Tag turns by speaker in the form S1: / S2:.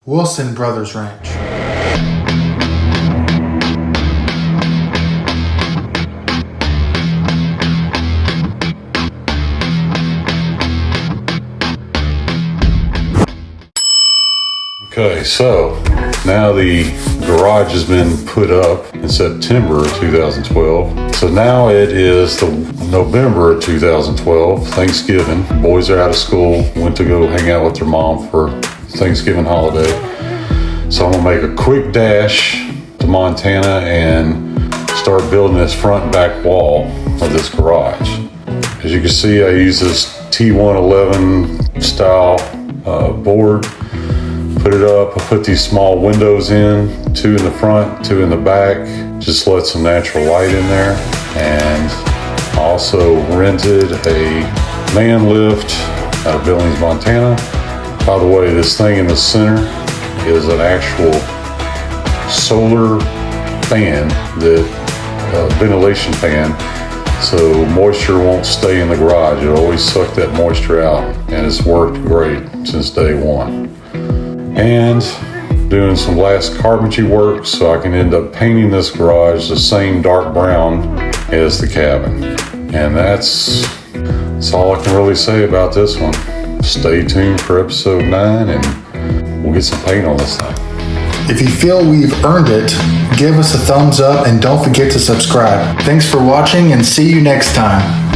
S1: Wilson Brothers Ranch.
S2: Okay, so now the garage has been put up in September of 2012. So now it is the November of 2012, Thanksgiving. Boys are out of school, went to go hang out with their mom for Thanksgiving holiday. So I'm gonna make a quick dash to Montana and start building this front and back wall of this garage. As you can see, I use this T111 style board. Put it up, I put these small windows in, 2 in the front, 2 in the back, just let some natural light in there. And I also rented a man lift out of Billings, Montana. By the way, this thing in the center is an actual solar fan, ventilation fan, so moisture won't stay in the garage. It'll always suck that moisture out, and it's worked great since day one. And doing some last carpentry work so I can end up painting this garage the same dark brown as the cabin. And that's all I can really say about this one. Stay tuned for episode 9 and we'll get some paint on this thing.
S1: If you feel we've earned it, give us a thumbs up and don't forget to subscribe. Thanks for watching and see you next time.